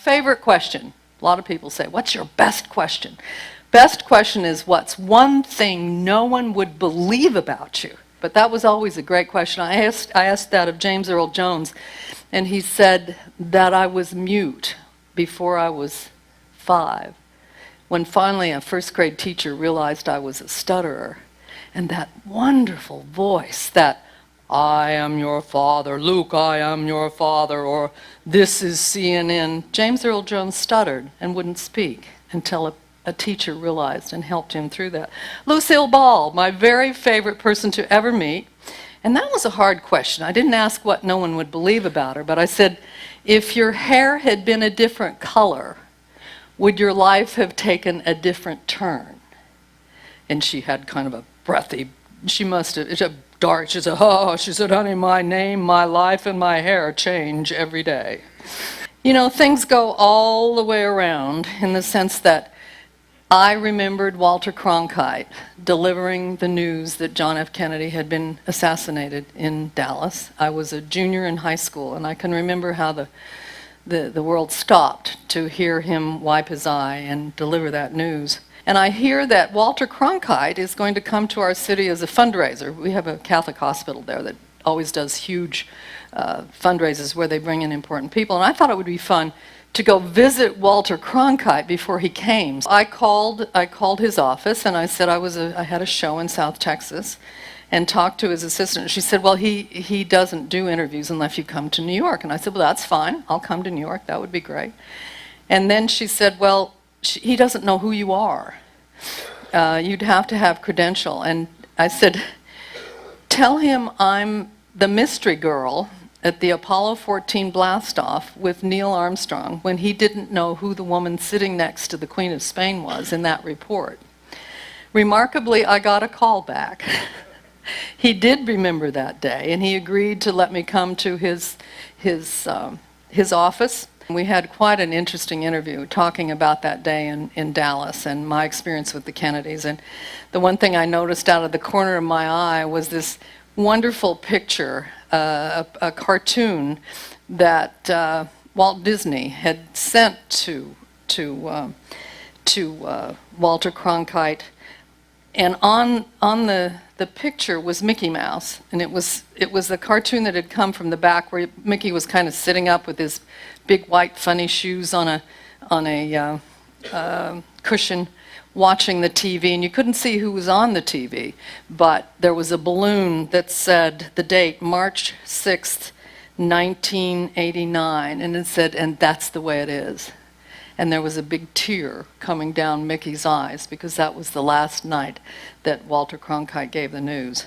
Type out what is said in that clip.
Favorite question. A lot of people say, what's your best question? Best question is, what's one thing no one would believe about you? But that was always a great question. I asked that of James Earl Jones, and he said that I was mute before I was 5. When finally a first grade teacher realized I was a stutterer, and that wonderful voice, that I am your father, Luke, I am your father, or this is CNN. James Earl Jones stuttered and wouldn't speak until a teacher realized and helped him through that. Lucille Ball, my very favorite person to ever meet. And that was a hard question. I didn't ask what no one would believe about her, but I said, if your hair had been a different color, would your life have taken a different turn? And she had kind of a breathy, she must have, it's a dark, she said, oh, she said, honey, my name, my life, and my hair change every day. You know, things go all the way around in the sense that I remembered Walter Cronkite delivering the news that John F. Kennedy had been assassinated in Dallas. I was a junior in high school, and I can remember how the world stopped to hear him wipe his eye and deliver that news. And I hear that Walter Cronkite is going to come to our city as a fundraiser. We have a Catholic hospital there that always does huge fundraisers where they bring in important people. And I thought it would be fun to go visit Walter Cronkite before he came. I called his office and I said I had a show in South Texas, and talked to his assistant. She said, well, he doesn't do interviews unless you come to New York. And I said, well, that's fine. I'll come to New York. That would be great. And then she said, well, he doesn't know who you are. You'd have to have credential. And I said, tell him I'm the mystery girl at the Apollo 14 blastoff with Neil Armstrong when he didn't know who the woman sitting next to the Queen of Spain was in that report. Remarkably, I got a call back. He did remember that day, and he agreed to let me come to his office. We had quite an interesting interview talking about that day in Dallas and my experience with the Kennedys. And the one thing I noticed out of the corner of my eye was this wonderful picture, a cartoon that Walt Disney had sent to Walter Cronkite. And on the picture was Mickey Mouse, and it was a cartoon that had come from the back where Mickey was kind of sitting up with his big white funny shoes on a cushion watching the TV, and you couldn't see who was on the TV, but there was a balloon that said the date, March 6th, 1989, and it said, and that's the way it is. And there was a big tear coming down Mickey's eyes because that was the last night that Walter Cronkite gave the news.